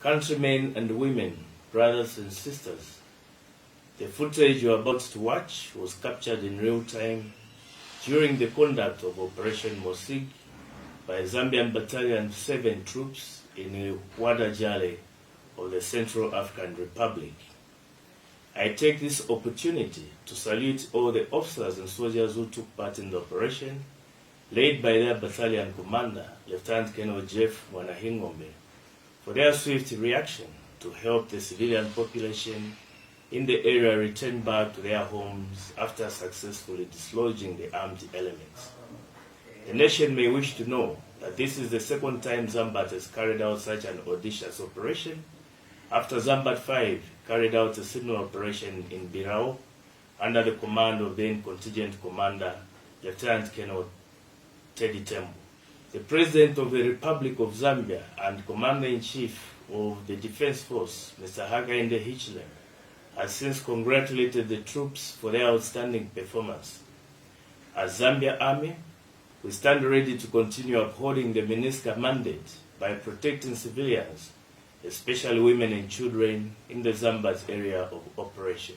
countrymen and women, brothers and sisters. The footage you are about to watch was captured in real time during the conduct of Operation Mosig by Zambian Battalion 7 troops in Wadajale of the Central African Republic. I take this opportunity to salute all the officers and soldiers who took part in the operation, led by their battalion commander, Lieutenant Colonel Jeff Mwanahingombe, for their swift reaction to help the civilian population in the area return back to their homes after successfully dislodging the armed elements. The nation may wish to know that this is the second time Zambat has carried out such an audacious operation, after Zambat 5 carried out a similar operation in Birao under the command of then contingent commander, Lieutenant Colonel Teddy Tembo. The President of the Republic of Zambia and Commander-in-Chief of the Defense Force, Mr. Hakainde Hichilema, has since congratulated the troops for their outstanding performance. As Zambia Army, we stand ready to continue upholding the MINUSCA mandate by protecting civilians, especially women and children, in the Zambat area of operation.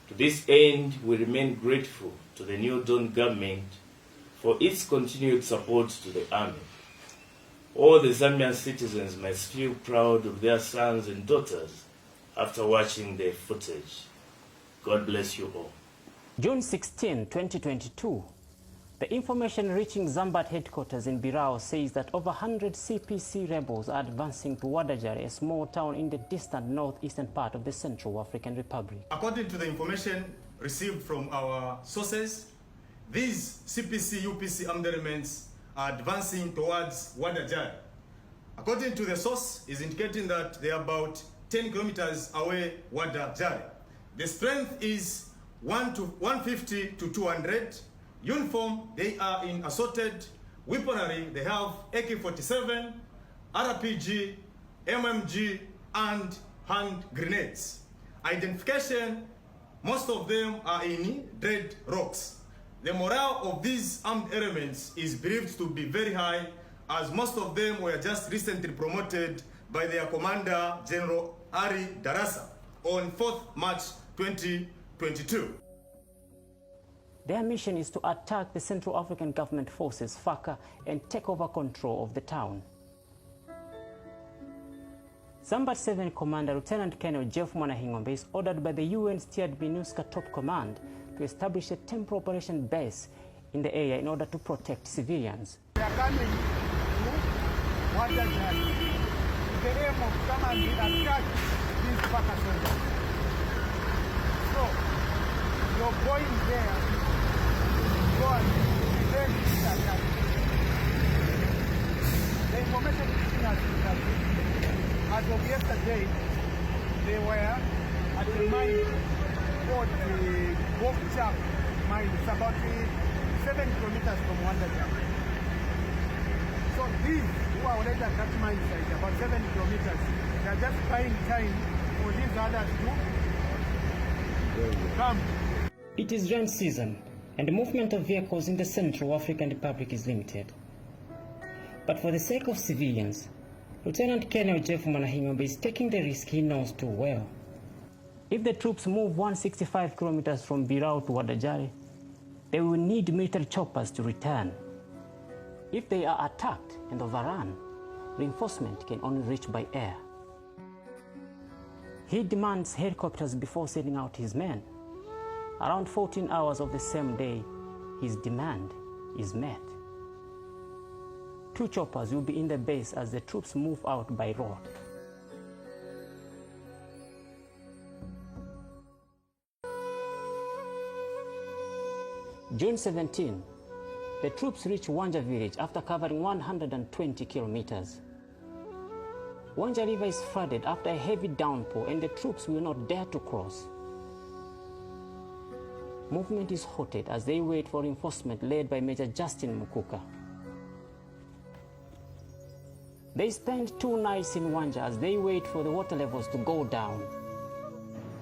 To this end, we remain grateful to the New Dawn government for its continued support to the Army. All the Zambian citizens must feel proud of their sons and daughters after watching the footage. God bless you all. June 16, 2022, the information reaching Zambat headquarters in Birao says that over 100 CPC rebels are advancing to Wadajare, a small town in the distant northeastern part of the Central African Republic. According to the information received from our sources, these CPC UPC armed elements are advancing towards Wadajare. According to the source, is indicating that they are about 10 kilometers away Wadajare. The strength is 150 to 200. Uniform, they are in assorted weaponry. They have AK-47, RPG, MMG, and hand grenades. Identification, most of them are in dead rocks. The morale of these armed elements is believed to be very high, as most of them were just recently promoted by their commander, General Ari Darasa, on 4th March 2022. Their mission is to attack the Central African Government forces, FACA, and take over control of the town. Zambat 7 Commander Lieutenant Colonel Jeff Mwanahingombe is ordered by the UN-steered MINUSCA top command to establish a temporary operation base in the area in order to protect civilians. We are coming to Wadajare with the aim of coming and attack these FACA soldiers. So, you're going there to go and prevent this attack. The information reaching us is that as of yesterday, they were at the mine called the Bokchak mine. It's about 7 kilometers from Wadajare. So these who are already at that mine site, about 7 kilometers, they are just buying time for these others to come. It is rain season, and the movement of vehicles in the Central African Republic is limited. But for the sake of civilians, Lieutenant Colonel Jeff Mwanahingombe is taking the risk he knows too well. If the troops move 165 kilometers from Birao to Wadajare, they will need military choppers to return. If they are attacked and overrun, reinforcement can only reach by air. He demands helicopters before sending out his men. Around 14 hours of the same day, his demand is met. 2 choppers will be in the base as the troops move out by road. June 17, the troops reach Wanja village after covering 120 kilometers. Wanja River is flooded after a heavy downpour and the troops will not dare to cross. Movement is halted as they wait for reinforcement led by Major Justin Mukuka. They spend 2 nights in Wanja as they wait for the water levels to go down.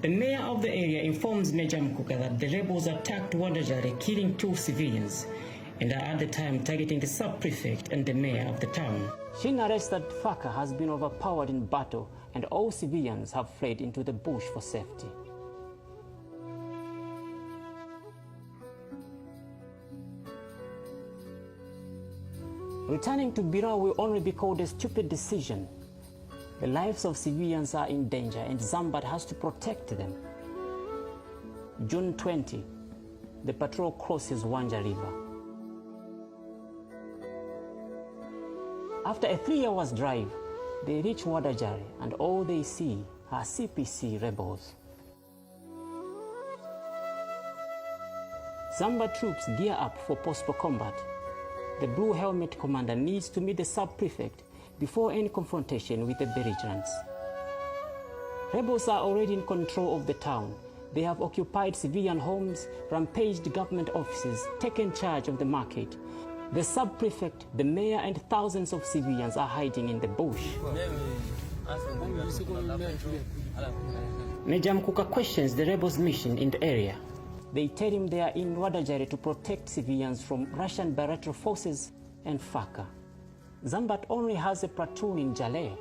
The mayor of the area informs Major Mukuka that the rebels attacked Wadajare, killing 2 civilians, and are at the time targeting the sub-prefect and the mayor of the town. She narrates that Faka has been overpowered in battle and all civilians have fled into the bush for safety. Returning to Bira will only be called a stupid decision. The lives of civilians are in danger and Zambian has to protect them. June 20, the patrol crosses Wanja River. After a 3 hours drive, they reach Wadajari and all they see are CPC rebels. Zambian troops gear up for possible combat. The Blue Helmet commander needs to meet the sub-prefect before any confrontation with the belligerents. Rebels are already in control of the town. They have occupied civilian homes, rampaged government offices, taken charge of the market. The sub-prefect, the mayor, and thousands of civilians are hiding in the bush. Major Mkuka questions the rebels' mission in the area. They tell him they are in Wadajari to protect civilians from Russian bilateral forces and Faka. Zambian only has a platoon in Jale,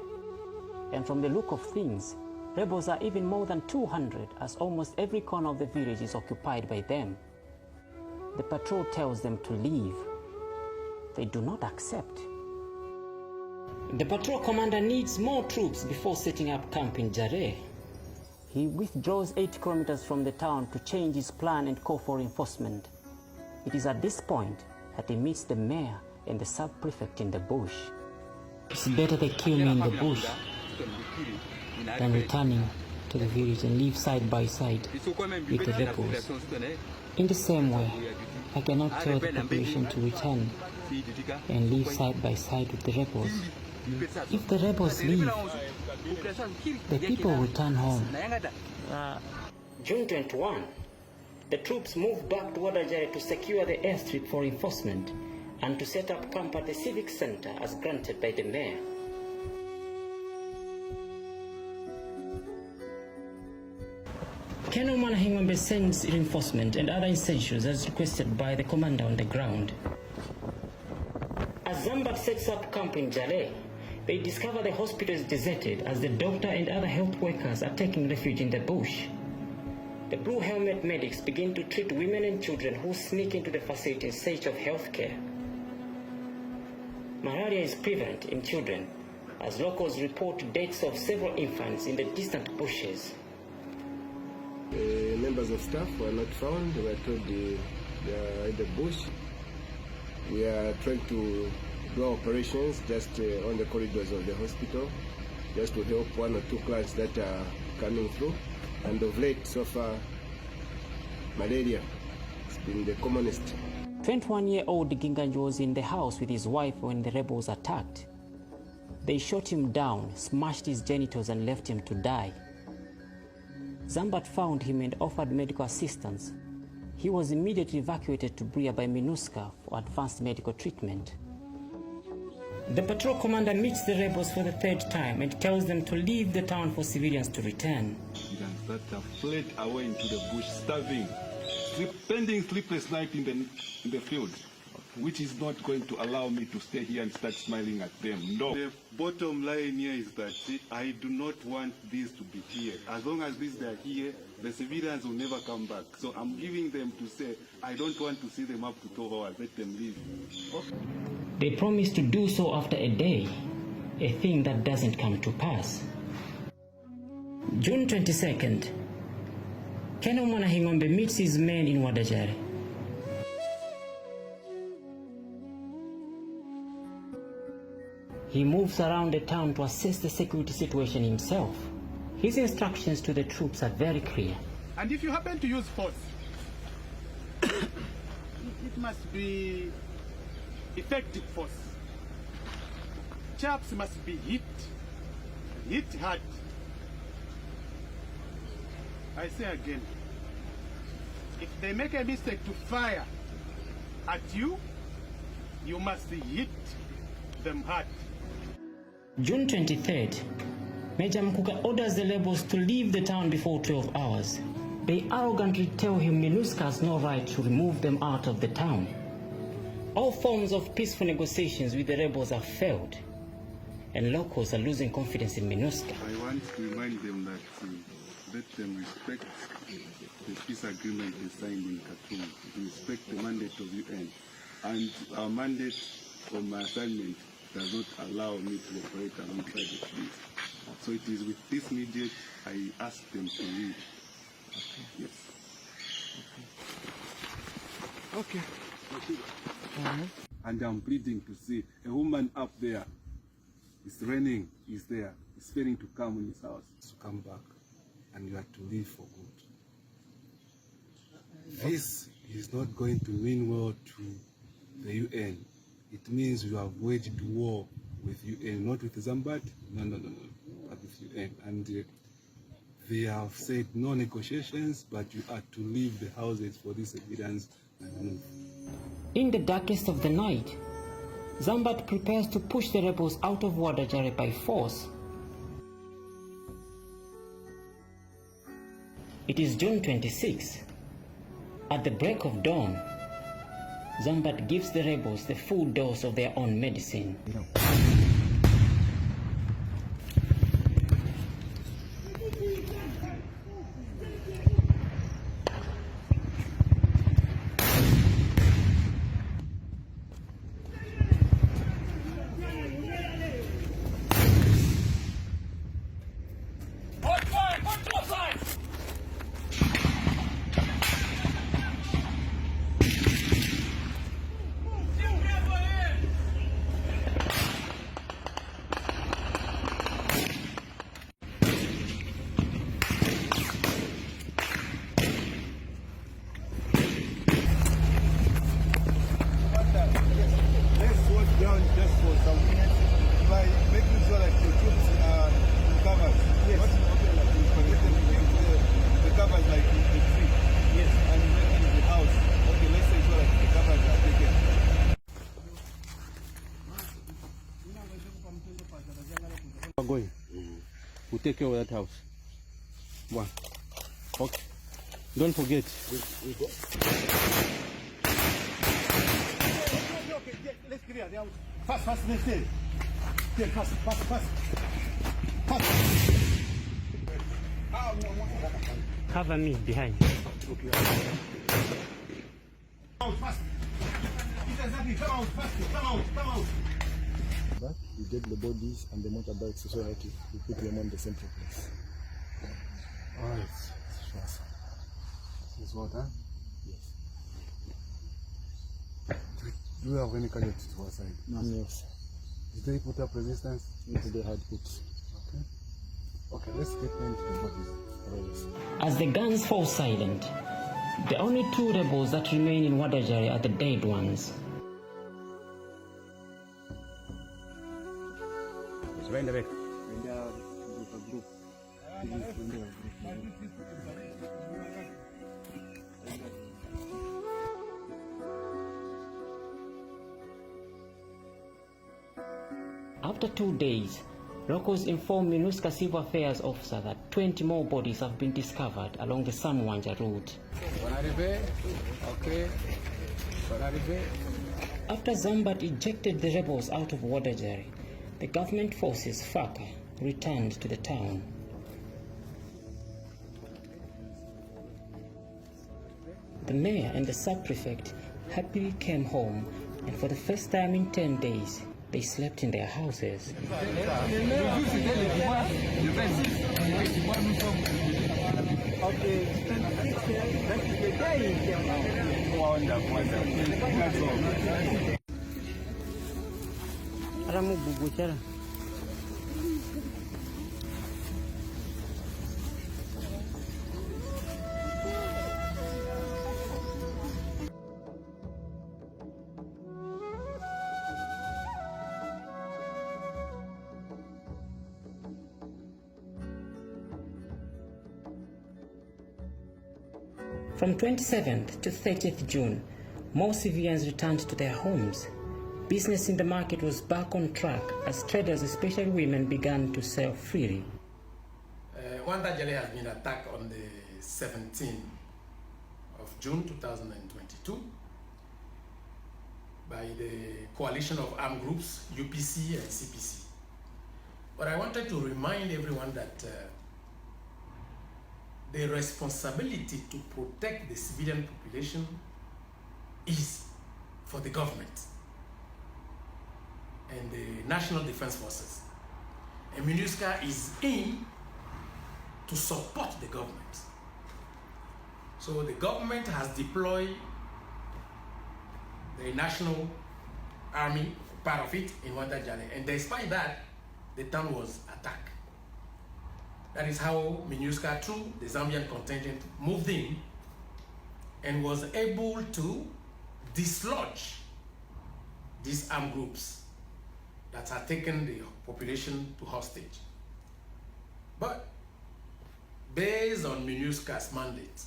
and from the look of things, rebels are even more than 200, as almost every corner of the village is occupied by them. The patrol tells them to leave. They do not accept. The patrol commander needs more troops before setting up camp in Jare. He withdraws 8 kilometers from the town to change his plan and call for reinforcement. It is at this point that he meets the mayor and the sub-prefect in the bush. It's better they kill me in the bush than returning to the village and live side by side with the rebels. In the same way, I cannot tell the population to return and live side by side with the rebels. If the rebels leave, the people will return home. June 21, the troops moved back to Wadajari to secure the airstrip for reinforcement and to set up camp at the civic center as granted by the mayor. Colonel Manahingombe sends reinforcement and other essentials as requested by the commander on the ground. As Zambian sets up camp in Jale, they discover the hospital is deserted as the doctor and other health workers are taking refuge in the bush. The Blue Helmet medics begin to treat women and children who sneak into the facility in search of health care. Malaria is prevalent in children, as locals report deaths of several infants in the distant bushes. Members of staff were not found. We were told they are in the bush. We are trying to do operations just on the corridors of the hospital, just to help 1 or 2 clients that are coming through. And of late, so far, malaria has been the commonest. 21-year-old Ginganjo was in the house with his wife when the rebels attacked. They shot him down, smashed his genitals, and left him to die. Zambian found him and offered medical assistance. He was immediately evacuated to Bria by MINUSCA for advanced medical treatment. The patrol commander meets the rebels for the 3rd time and tells them to leave the town for civilians to return. That have fled away into the bush, starving, spending sleepless night in the field, which is not going to allow me to stay here and start smiling at them. No. The bottom line here is that I do not want these to be here. As long as these are here, the civilians will never come back. So I'm giving them to say, I don't want to see them up to 12 hours. Let them leave. Okay. They promise to do so after a day, a thing that doesn't come to pass. June 22nd, Colonel Manahingombe meets his men in Wadajari. He moves around the town to assess the security situation himself. His instructions to the troops are very clear. And if you happen to use force, it must be effective force. Chaps must be hit hard. I say again, if they make a mistake to fire at you, you must hit them hard. June 23rd, Major Mkuka orders the rebels to leave the town before 12 hours. They arrogantly tell him MINUSCA has no right to remove them out of the town. All forms of peaceful negotiations with the rebels have failed, and locals are losing confidence in MINUSCA. I want to remind them that let them respect the peace agreement they signed in Khartoum, respect the mandate of UN. And our mandate or my assignment does not allow me to operate alongside the police. So it is with this mandate I ask them to leave. Okay. Yes. Okay. And I'm pleading to see a woman up there. It's raining, is there. It's failing to come in his house. To come back, and you have to leave for good. This is not going to mean well to the UN. It means you have waged war with UN, not with Zambian, no, but with UN. And they have said no negotiations, but you are to leave the houses for this evidence and move. In the darkest of the night, Zambian prepares to push the rebels out of Wadajare by force. It is June 26. At the break of dawn, Zambian gives the rebels the full dose of their own medicine. Going. We'll take care of that house. One. Okay. Don't forget. We go. Okay, let's clear the house. Fast, let's stay. Fast. Cover me behind. Okay. Out, fast. Come out. Back, we get the bodies and the motorbikes so that we put them on the central place. Alright. This is what, huh? Yes. Do you have any casualties to our side? No. Yes. Did they put up resistance? Yes, they had put. Okay, let's get into the bodies. As the guns fall silent, the only two rebels that remain in Wadajare are the dead ones. Right away. After 2 days, locals inform MINUSCA Civil Affairs officer that 20 more bodies have been discovered along the Samwanja route. After Zambian ejected the rebels out of Wadajare, the government forces FACA returned to the town. The mayor and the sub-prefect happily came home, and for the first time in 10 days, they slept in their houses. From 27th to 30th June, more civilians returned to their homes. Business in the market was back on track as traders, especially women, began to sell freely. Wadajare has been attacked on the 17th of June 2022 by the coalition of armed groups, UPC and CPC. But I wanted to remind everyone that the responsibility to protect the civilian population is for the government and the National Defense Forces. And MINUSCA is in to support the government. So the government has deployed the National Army, part of it, in Wandajale. And despite that, the town was attacked. That is how MINUSCA, through the Zambian contingent, moved in and was able to dislodge these armed groups that had taken the population to hostage. But based on MINUSCA's mandate,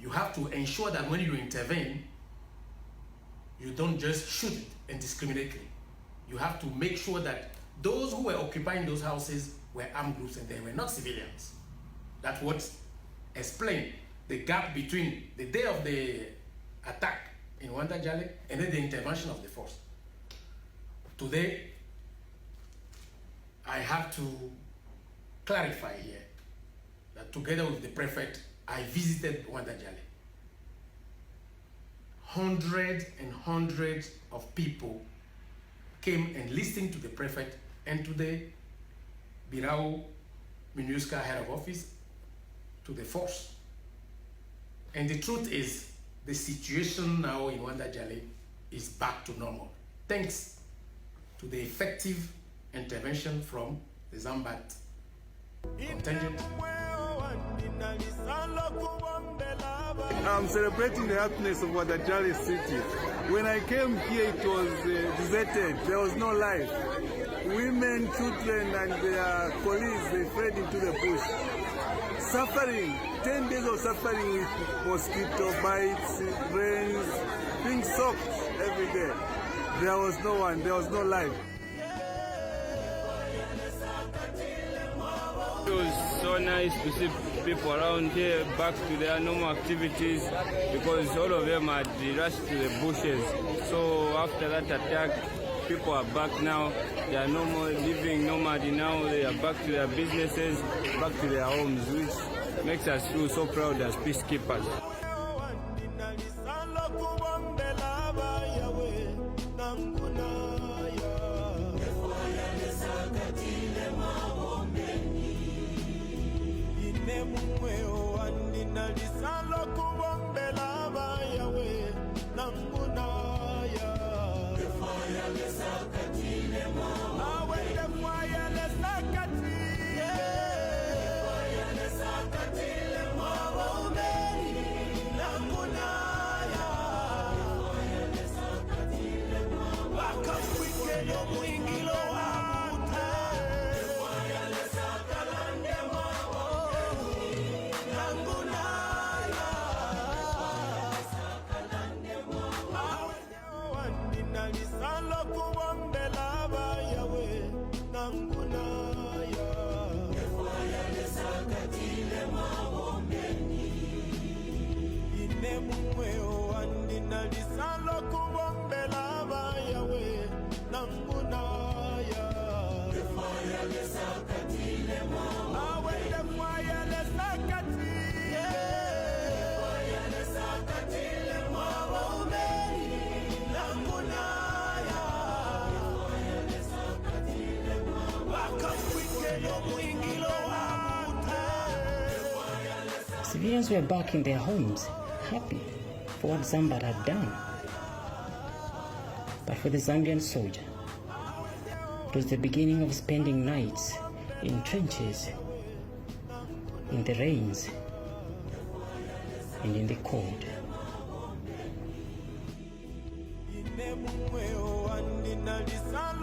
you have to ensure that when you intervene, you don't just shoot it indiscriminately. You have to make sure that those who were occupying those houses were armed groups and they were not civilians. That's what explained the gap between the day of the attack in Wandajale and then the intervention of the force. Today, I have to clarify here that together with the prefect, I visited Wandajale. Hundreds of people came and listened to the prefect and to the Birao MINUSCA head of office, to the force. And the truth is, the situation now in Wandajale is back to normal, thanks to the effective intervention from the Zambat contingent. I'm celebrating the happiness of Wandajale city. When I came here, it was deserted. There was no life. Women, children, and their colleagues, they fled into the bush. Suffering, 10 days of suffering with mosquito bites, rains, being soaked every day. There was no one, there was no life. It was so nice to see people around here back to their normal activities because all of them had rushed to the bushes. So after that attack, people are back now. They are living normally now. They are back to their businesses, back to their homes, which makes us feel so proud as peacekeepers. Civilians were back in their homes, happy for what Zambian had done. But for the Zambian soldier, it was the beginning of spending nights in trenches, in the rains, and in the cold. Ine mumwe o andina lisala